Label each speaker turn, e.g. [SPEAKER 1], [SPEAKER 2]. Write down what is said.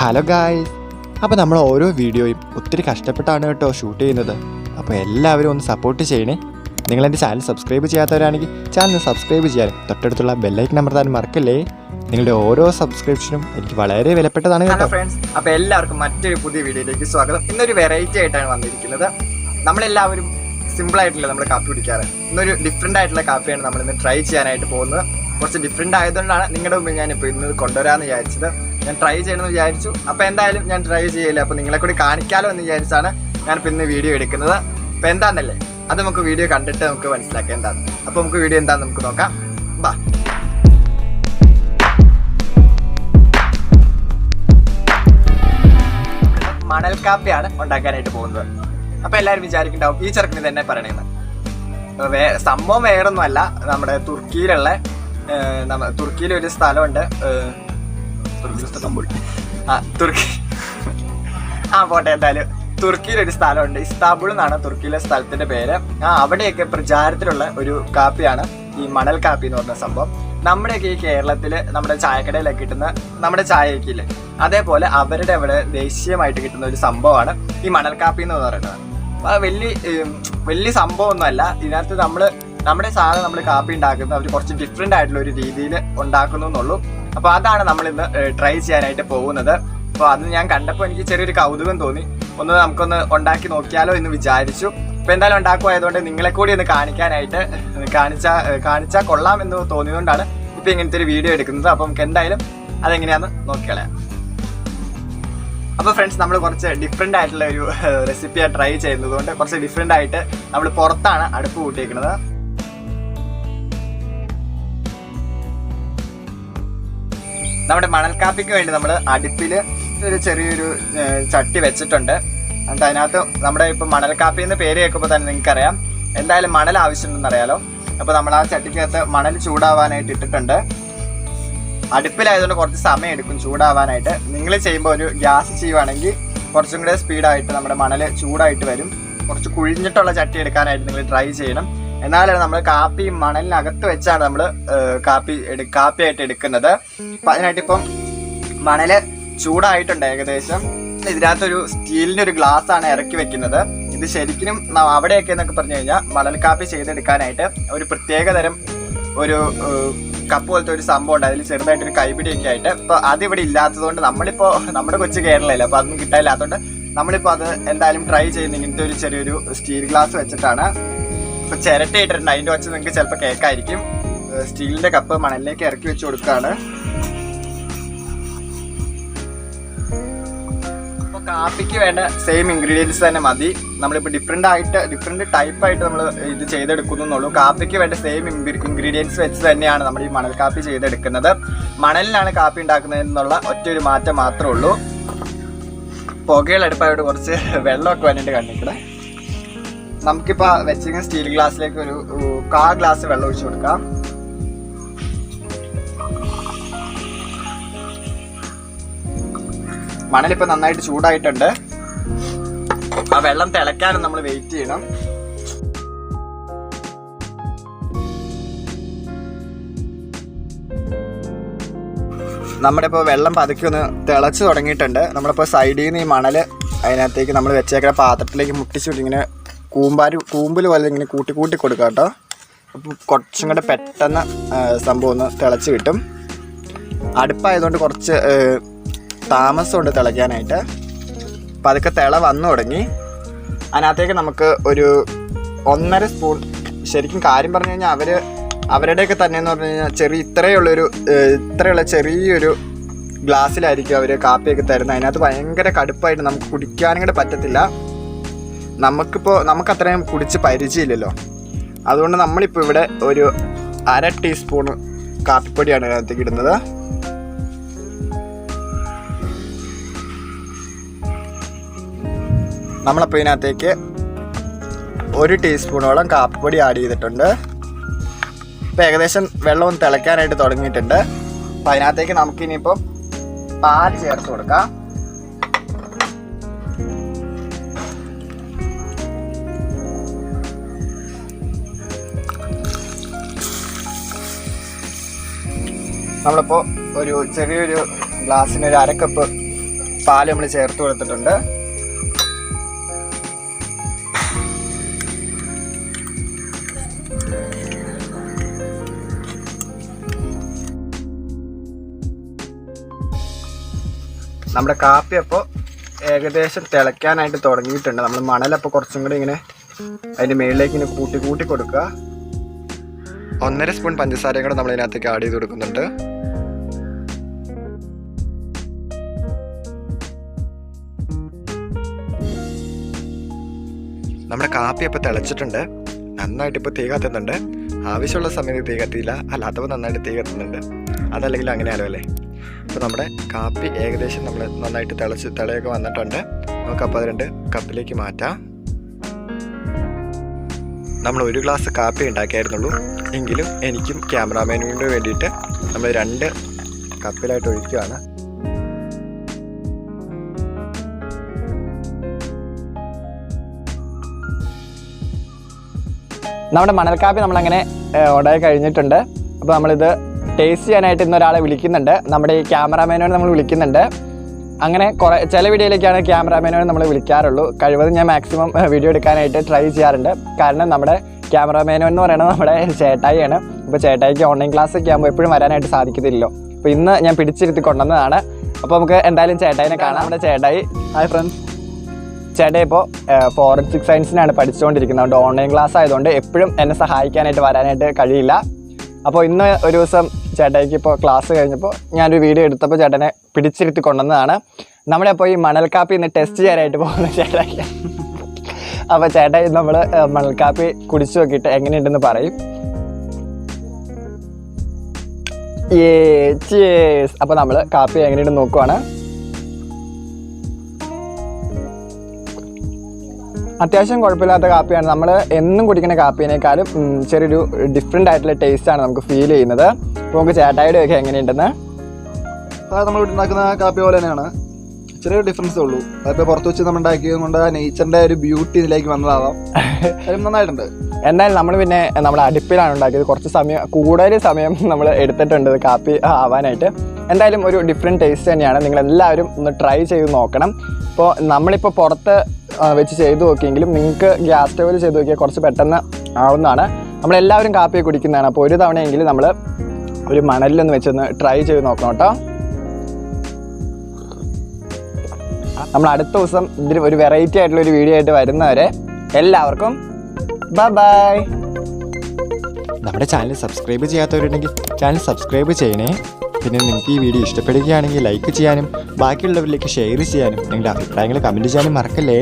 [SPEAKER 1] Hello guys, അപ്പോൾ നമ്മൾ ഓരോ വീഡിയോയും ഒത്തിരി കഷ്ടപ്പെട്ടാണ് കേട്ടോ ഷൂട്ട് ചെയ്യുന്നത്. അപ്പോൾ എല്ലാവരും ഒന്ന് സപ്പോർട്ട് ചെയ്യണേ. നിങ്ങളെൻ്റെ ചാനൽ സബ്സ്ക്രൈബ് ചെയ്യാത്തവരാണെങ്കിൽ ചാനൽ സബ്സ്ക്രൈബ് ചെയ്യാനും തൊട്ടടുത്തുള്ള ബെല്ലൈക്കൻ അമർത്താനും മറക്കല്ലേ. നിങ്ങളുടെ ഓരോ സബ്സ്ക്രിപ്ഷനും എനിക്ക് വളരെ വിലപ്പെട്ടതാണ് കേട്ടോ.
[SPEAKER 2] ഹലോ ഫ്രണ്ട്സ്, അപ്പോൾ എല്ലാവർക്കും മറ്റൊരു പുതിയ വീഡിയോയിലേക്ക് സ്വാഗതം. ഇന്നൊരു വെറൈറ്റി ആയിട്ടാണ് വന്നിരിക്കുന്നത്. നമ്മളെല്ലാവരും സിമ്പിളായിട്ടില്ല നമ്മൾ കാപ്പി കുടിക്കാറ്. ഇന്നൊരു ഡിഫറെൻ്റ് ആയിട്ടുള്ള കാപ്പിയാണ് നമ്മളിന്ന് ട്രൈ ചെയ്യാനായിട്ട് പോകുന്നത്. കുറച്ച് ഡിഫറെൻ്റ് ആയതുകൊണ്ടാണ് നിങ്ങളുടെ മുമ്പിൽ ഞാനിപ്പോൾ ഇന്ന് കൊണ്ടുവരാമെന്ന് വിചാരിച്ചത്. ഞാൻ ട്രൈ ചെയ്യണമെന്ന് വിചാരിച്ചു. അപ്പോൾ എന്തായാലും ഞാൻ ട്രൈ ചെയ്യില്ല, അപ്പോൾ നിങ്ങളെ കൂടി കാണിക്കാമല്ലോ എന്ന് വിചാരിച്ചാണ് ഞാനിപ്പോൾ ഇന്ന് വീഡിയോ എടുക്കുന്നത്. അപ്പോൾ എന്താണെന്നല്ലേ, അത് നമുക്ക് വീഡിയോ കണ്ടിട്ട് നമുക്ക് മനസ്സിലാക്കാം എന്താണ്. അപ്പോൾ നമുക്ക് വീഡിയോ എന്താണെന്ന് നമുക്ക് നോക്കാം. ബാ. മണൽ കാപ്പിയാണ് ഉണ്ടാക്കാനായിട്ട് പോകുന്നത്. അപ്പോൾ എല്ലാവരും വിചാരിക്കുന്നുണ്ടാവും ഈ ചെറുക്കിന് തന്നെ പറയണേന്ന്. സംഭവം വേറൊന്നുമല്ല, നമ്മുടെ തുർക്കിയിലൊരു സ്ഥലമുണ്ട്, പോട്ടെ. എന്തായാലും തുർക്കിയിലൊരു സ്ഥലമുണ്ട്, ഇസ്താംബുൾ എന്നാണ് തുർക്കിയിലെ സ്ഥലത്തിന്റെ പേര്. അവിടെയൊക്കെ പ്രചാരത്തിലുള്ള ഒരു കാപ്പിയാണ് ഈ മണൽ കാപ്പി എന്ന് പറഞ്ഞ സംഭവം. നമ്മുടെയൊക്കെ ഈ കേരളത്തിൽ നമ്മുടെ ചായക്കടയിലൊക്കെ കിട്ടുന്ന നമ്മുടെ ചായക്കില്ലേ, അതേപോലെ അവരുടെ അവിടെ ദേശീയമായിട്ട് കിട്ടുന്ന ഒരു സംഭവമാണ് ഈ മണൽ കാപ്പി എന്ന് പറയുന്നത്. വലിയ സംഭവമൊന്നുമല്ല. ഇതിനകത്ത് നമ്മുടെ സാധനം നമ്മൾ കാപ്പി ഉണ്ടാക്കുന്നത് അവർ കുറച്ച് ഡിഫറെൻ്റ് ആയിട്ടുള്ള ഒരു രീതിയിൽ ഉണ്ടാക്കുന്നു എന്നുള്ളൂ. അപ്പോൾ അതാണ് നമ്മളിന്ന് ട്രൈ ചെയ്യാനായിട്ട് പോകുന്നത്. അപ്പോൾ അത് ഞാൻ കണ്ടപ്പോൾ എനിക്ക് ചെറിയൊരു കൗതുകം തോന്നി. നമുക്കൊന്ന് ഉണ്ടാക്കി നോക്കിയാലോ എന്ന് വിചാരിച്ചു. അപ്പോൾ എന്തായാലും ഉണ്ടാക്കുമായതുകൊണ്ട് നിങ്ങളെ കൂടി ഒന്ന് കാണിച്ചാൽ കൊള്ളാം എന്ന് തോന്നിയതുകൊണ്ടാണ് ഇപ്പോൾ ഇങ്ങനത്തെ ഒരു വീഡിയോ എടുക്കുന്നത്. അപ്പോൾ നമുക്ക് എന്തായാലും അതെങ്ങനെയാണെന്ന് നോക്കിക്കളയാം. അപ്പോൾ ഫ്രണ്ട്സ്, നമ്മൾ കുറച്ച് ഡിഫറെൻ്റ് ആയിട്ടുള്ള ഒരു റെസിപ്പിയാണ് ട്രൈ ചെയ്യുന്നത് കൊണ്ട് കുറച്ച് ഡിഫറെൻ്റ് ആയിട്ട് നമ്മൾ പുറത്താണ് അടുപ്പ് കൂട്ടിയിരിക്കുന്നത്. നമ്മുടെ മണൽക്കാപ്പിക്ക് വേണ്ടി നമ്മൾ അടുപ്പിൽ ഒരു ചെറിയൊരു ചട്ടി വെച്ചിട്ടുണ്ട്. എന്നിട്ട് അതിനകത്ത് നമ്മുടെ ഇപ്പോൾ മണൽക്കാപ്പി എന്ന് പേര് കേൾക്കുമ്പോൾ തന്നെ നിങ്ങൾക്കറിയാം എന്തായാലും മണൽ ആവശ്യമുണ്ടെന്ന് അറിയാലോ. അപ്പോൾ നമ്മൾ ആ ചട്ടിക്കകത്ത് മണൽ ചൂടാവാനായിട്ട് ഇട്ടിട്ടുണ്ട്. അടുപ്പിലായതുകൊണ്ട് കുറച്ച് സമയം എടുക്കും ചൂടാവാനായിട്ട്. നിങ്ങൾ ചെയ്യുമ്പോൾ ഒരു ഗ്യാസ് ചെയ്യുവാണെങ്കിൽ കുറച്ചും കൂടെ സ്പീഡായിട്ട് നമ്മുടെ മണൽ ചൂടായിട്ട് വരും. കുറച്ച് കുഴിഞ്ഞിട്ടുള്ള ചട്ടി എടുക്കാനായിട്ട് നിങ്ങൾ ട്രൈ ചെയ്യണം. എന്നാലാണ് നമ്മൾ കാപ്പി മണലിനകത്ത് വെച്ചാണ് നമ്മൾ കാപ്പിയായിട്ട് എടുക്കുന്നത്. അപ്പം അതിനായിട്ടിപ്പം മണല് ചൂടായിട്ടുണ്ട് ഏകദേശം. ഇതിനകത്തൊരു സ്റ്റീലിൻ്റെ ഒരു ഗ്ലാസ് ആണ് ഇറക്കി വെക്കുന്നത്. ഇത് ശരിക്കും അവിടെയൊക്കെ എന്നൊക്കെ പറഞ്ഞു കഴിഞ്ഞാൽ മണൽ കാപ്പി ചെയ്തെടുക്കാനായിട്ട് ഒരു പ്രത്യേകതരം ഒരു കപ്പ് പോലത്തെ ഒരു സംഭവം ഉണ്ട്. അതിൽ ചെറുതായിട്ടൊരു കൈപിടിയൊക്കെ ആയിട്ട്. അപ്പോൾ അതിവിടെ ഇല്ലാത്തതുകൊണ്ട് നമ്മളിപ്പോൾ നമ്മുടെ കൊച്ചു കേരളമല്ല, അപ്പോൾ അതൊന്നും കിട്ടാനില്ലാത്തതുകൊണ്ട് നമ്മളിപ്പോൾ അത് എന്തായാലും ട്രൈ ചെയ്യുന്ന ഇങ്ങനത്തെ ഒരു ചെറിയൊരു സ്റ്റീൽ ഗ്ലാസ് വെച്ചിട്ടാണ്. ഇപ്പോൾ ചിരട്ടയിട്ടിട്ടുണ്ട്, അതിൻ്റെ വച്ച് നിങ്ങൾക്ക് ചിലപ്പോൾ കേൾക്കായിരിക്കും. സ്റ്റീലിൻ്റെ കപ്പ് മണലിലേക്ക് ഇറക്കി വെച്ച് കൊടുക്കുകയാണ്. അപ്പോൾ കാപ്പിക്ക് വേണ്ട സെയിം ഇൻഗ്രീഡിയൻസ് തന്നെ മതി. നമ്മളിപ്പോൾ ഡിഫറെൻറ്റ് ടൈപ്പായിട്ട് നമ്മൾ ഇത് ചെയ്തെടുക്കുന്നുള്ളൂ. കാപ്പിക്ക് വേണ്ട സെയിം ഇൻഗ്രീഡിയൻസ് വെച്ച് തന്നെയാണ് നമ്മൾ ഈ മണൽ കാപ്പി ചെയ്തെടുക്കുന്നത്. മണലിലാണ് കാപ്പി ഉണ്ടാക്കുന്നതെന്നുള്ള ഒറ്റൊരു മാറ്റം മാത്രമേ ഉള്ളൂ. പുകയിലെടുപ്പായിട്ട് കുറച്ച് വെള്ളമൊക്കെ വേണ്ടിയിട്ട് കണ്ടിക്കണേ. നമുക്കിപ്പോൾ വെച്ചിരിക്കുന്ന സ്റ്റീൽ ഗ്ലാസ്സിലേക്ക് ഒരു 1/4 ഗ്ലാസ് വെള്ളം ഒഴിച്ചു കൊടുക്കാം. മണലിപ്പോൾ നന്നായിട്ട് ചൂടായിട്ടുണ്ട്. ആ വെള്ളം തിളയ്ക്കാനും നമ്മൾ വെയിറ്റ് ചെയ്യണം. നമ്മുടെ ഇപ്പോൾ വെള്ളം പതുക്കെ ഒന്ന് തിളച്ച് തുടങ്ങിയിട്ടുണ്ട്. നമ്മളിപ്പോൾ സൈഡിൽ നിന്ന് ഈ മണൽ അതിനകത്തേക്ക് നമ്മൾ വെച്ചേക്കുന്ന പാത്രത്തിലേക്ക് മുട്ടിച്ചിട്ട് ഇങ്ങനെ കൂമ്പിൽ പോലെ ഇങ്ങനെ കൂട്ടി കൊടുക്കുക കേട്ടോ. അപ്പോൾ കുറച്ചും കൂടെ പെട്ടെന്ന് സംഭവം ഒന്ന് തിളച്ച് കിട്ടും. അടുപ്പായതുകൊണ്ട് കുറച്ച് താമസമുണ്ട് തിളയ്ക്കാനായിട്ട്. അപ്പോൾ അതൊക്കെ തിള വന്നു തുടങ്ങി. അതിനകത്തേക്ക് നമുക്ക് ഒരു 1.5 സ്പൂൺ, ശരിക്കും കാര്യം പറഞ്ഞു കഴിഞ്ഞാൽ അവരുടെയൊക്കെ തന്നെ എന്ന് പറഞ്ഞു കഴിഞ്ഞാൽ ഇത്രയുള്ള ചെറിയൊരു ഗ്ലാസ്സിലായിരിക്കും അവർ കാപ്പിയൊക്കെ തരുന്നത്. അതിനകത്ത് ഭയങ്കര കടുപ്പായിട്ട് നമുക്ക് കുടിക്കാനും കൂടെ പറ്റത്തില്ല. നമുക്ക് അത്രയും കുടിച്ച് പരിചയമില്ലല്ലോ. അതുകൊണ്ട് നമ്മളിപ്പോൾ ഇവിടെ ഒരു 1/2 ടീസ്പൂൺ കാപ്പിപ്പൊടിയാണ് അതിനകത്തേക്ക് ഇടുന്നത്. നമ്മളപ്പോൾ ഇതിനകത്തേക്ക് 1 ടീസ്പൂണോളം കാപ്പിപ്പൊടി ആഡ് ചെയ്തിട്ടുണ്ട്. ഇപ്പോൾ ഏകദേശം വെള്ളം തിളയ്ക്കാനായിട്ട് തുടങ്ങിയിട്ടുണ്ട്. അപ്പോൾ അതിനകത്തേക്ക് നമുക്കിനിയിപ്പം പാല് ചേർത്ത് കൊടുക്കാം. നമ്മളിപ്പോൾ ഒരു ചെറിയൊരു ഗ്ലാസ്സിന് ഒരു 1/2 കപ്പ് പാല് നമ്മൾ ചേർത്ത് കൊടുത്തിട്ടുണ്ട്. നമ്മുടെ കാപ്പി അപ്പോൾ ഏകദേശം തിളയ്ക്കാനായിട്ട് തുടങ്ങിയിട്ടുണ്ട്. നമ്മൾ മണലപ്പോൾ കുറച്ചും കൂടി ഇങ്ങനെ അതിൻ്റെ മുകളിലേക്ക് ഇങ്ങനെ കൂട്ടി കൂട്ടി കൊടുക്കുക.
[SPEAKER 1] 1.5 സ്പൂൺ പഞ്ചസാരയും കൂടെ നമ്മൾ ഇതിനകത്തേക്ക് ആഡ് ചെയ്ത് കൊടുക്കുന്നുണ്ട്. നമ്മുടെ കാപ്പി അപ്പോൾ തിളച്ചിട്ടുണ്ട്. നന്നായിട്ട് ഇപ്പോൾ തീ കത്തുന്നുണ്ട്. ആവശ്യമുള്ള സമയത്ത് തീ കത്തിയില്ല, അല്ലാത്തപ്പോൾ നന്നായിട്ട് തീ കത്തുന്നുണ്ട്. അതല്ലെങ്കിൽ അങ്ങനെയാലോ അല്ലേ. അപ്പോൾ നമ്മുടെ കാപ്പി ഏകദേശം നമ്മൾ നന്നായിട്ട് തിളയൊക്കെ വന്നിട്ടുണ്ട്. നമുക്കപ്പോൾ അത് 2 കപ്പിലേക്ക് മാറ്റാം. നമ്മൾ 1 ഗ്ലാസ് കാപ്പി ഉണ്ടാക്കിയായിരുന്നുള്ളൂ. എങ്കിലും എനിക്കും ക്യാമറാമാനിന് വേണ്ടിയിട്ട് നമ്മൾ 2 കപ്പിലായിട്ട് ഒഴിക്കുകയാണ്.
[SPEAKER 2] നമ്മുടെ മണൽക്കാപ്പി നമ്മളങ്ങനെ ഓർഡർ കഴിഞ്ഞിട്ടുണ്ട്. അപ്പോൾ നമ്മളിത് ടേസ്റ്റ് ചെയ്യാനായിട്ട് ഇന്നൊരാളെ വിളിക്കുന്നുണ്ട്. നമ്മുടെ ഈ ക്യാമറാമാനോട് നമ്മൾ വിളിക്കുന്നുണ്ട്. അങ്ങനെ ചില വീഡിയോയിലേക്കാണ് ക്യാമറാമാനോട് നമ്മൾ വിളിക്കാറുള്ളൂ. കഴിവതും ഞാൻ മാക്സിമം വീഡിയോ എടുക്കാനായിട്ട് ട്രൈ ചെയ്യാറുണ്ട്. കാരണം നമ്മുടെ ക്യാമറാമാനോ എന്ന് പറയുന്നത് നമ്മുടെ ചേട്ടായിയാണ്. അപ്പോൾ ചേട്ടായിക്ക് ഓൺലൈൻ ക്ലാസ് ഒക്കെ ആകുമ്പോൾ എപ്പോഴും വരാനായിട്ട് സാധിക്കത്തില്ലല്ലോ. അപ്പോൾ ഇന്ന് ഞാൻ പിടിച്ചിരുത്തി കൊണ്ടുവന്നതാണ്. അപ്പോൾ നമുക്ക് എന്തായാലും ചേട്ടായിനെ കാണാം. നമ്മുടെ ചേട്ടായി, ഹായ് ഫ്രണ്ട്സ്. ചേട്ടായി ഇപ്പോൾ ഫോറൻസിക് സയൻസിനാണ് പഠിച്ചുകൊണ്ടിരിക്കുന്നത്. അതുകൊണ്ട് ഓൺലൈൻ ക്ലാസ് ആയതുകൊണ്ട് എപ്പോഴും എന്നെ സഹായിക്കാനായിട്ട് വരാനായിട്ട് കഴിയില്ല. അപ്പോൾ ഇന്ന് ഒരു ദിവസം ചേട്ടായിക്ക് ഇപ്പോൾ ക്ലാസ് കഴിഞ്ഞപ്പോൾ ഞാനൊരു വീഡിയോ എടുത്തപ്പോൾ ചേട്ടനെ പിടിച്ചിരുത്തി കൊണ്ടുവന്നതാണ്. നമ്മുടെ അപ്പോൾ ഈ മണൽക്കാപ്പി ഇന്ന് ടെസ്റ്റ് ചെയ്യാനായിട്ട് പോകുന്ന ചേട്ടായി. അപ്പോൾ ചേട്ടായി നമ്മൾ മണൽക്കാപ്പി കുടിച്ചു നോക്കിയിട്ട് എങ്ങനെയുണ്ടെന്ന് പറയും. അപ്പോൾ നമ്മൾ കാപ്പി എങ്ങനെയുണ്ടെന്ന് നോക്കുവാണ്. അത്യാവശ്യം കുഴപ്പമില്ലാത്ത കാപ്പിയാണ്. നമ്മൾ എന്നും കുടിക്കുന്ന കാപ്പിനേക്കാളും ചെറിയൊരു ഡിഫറെൻ്റ് ആയിട്ടുള്ള ടേസ്റ്റാണ് നമുക്ക് ഫീൽ ചെയ്യുന്നത്. അപ്പോൾ നമുക്ക് ചേട്ടായിയുടെ ഒക്കെ എങ്ങനെയുണ്ടെന്ന്.
[SPEAKER 3] നമ്മൾ ഉണ്ടാക്കുന്ന കാപ്പി പോലെ തന്നെയാണ്, ചെറിയ ഡിഫറൻസേ ഉള്ളൂ. അതിപ്പോൾ പുറത്ത് വെച്ച് നമ്മൾ ഉണ്ടാക്കിയത് കൊണ്ട് നേച്ചറിൻ്റെ ഒരു ബ്യൂട്ടി ഇതിലേക്ക് വന്നതാവാം. നന്നായിട്ടുണ്ട്.
[SPEAKER 2] എന്നാലും നമ്മൾ പിന്നെ നമ്മൾ അടുപ്പിലാണ് ഉണ്ടാക്കിയത്. കുറച്ച് കൂടുതൽ സമയം നമ്മൾ എടുത്തിട്ടുണ്ട് കാപ്പി ആവാനായിട്ട്. എന്തായാലും ഒരു ഡിഫറെൻറ്റ് ടേസ്റ്റ് തന്നെയാണ്. നിങ്ങളെല്ലാവരും ഒന്ന് ട്രൈ ചെയ്ത് നോക്കണം. ഇപ്പോൾ നമ്മളിപ്പോൾ പുറത്ത് വെച്ച് ചെയ്ത് നോക്കിയെങ്കിലും നിങ്ങൾക്ക് ഗ്യാസ് സ്റ്റൗവിൽ ചെയ്ത് നോക്കിയാൽ കുറച്ച് പെട്ടെന്ന് ആവുന്നതാണ്. നമ്മളെല്ലാവരും കാപ്പി കുടിക്കുന്നതാണ്. അപ്പോൾ ഒരു തവണയെങ്കിലും നമ്മൾ ഒരു മണലിലൊന്ന് വെച്ചൊന്ന് ട്രൈ ചെയ്ത് നോക്കണം കേട്ടോ. നമ്മൾ അടുത്ത ദിവസം ഇതിൽ ഒരു വെറൈറ്റി ആയിട്ടുള്ള ഒരു വീഡിയോ ആയിട്ട് വരുന്നവരെ എല്ലാവർക്കും ബൈ.
[SPEAKER 1] നമ്മുടെ ചാനൽ സബ്സ്ക്രൈബ് ചെയ്യാത്തവരുണ്ടെങ്കിൽ ചാനൽ സബ്സ്ക്രൈബ് ചെയ്യണേ. പിന്നെ നിങ്ങൾക്ക് ഈ വീഡിയോ ഇഷ്ടപ്പെടുകയാണെങ്കിൽ ലൈക്ക് ചെയ്യാനും ബാക്കിയുള്ളവരിലേക്ക് ഷെയർ ചെയ്യാനും നിങ്ങളുടെ അഭിപ്രായങ്ങൾ കമൻറ്റ് ചെയ്യാനും മറക്കല്ലേ.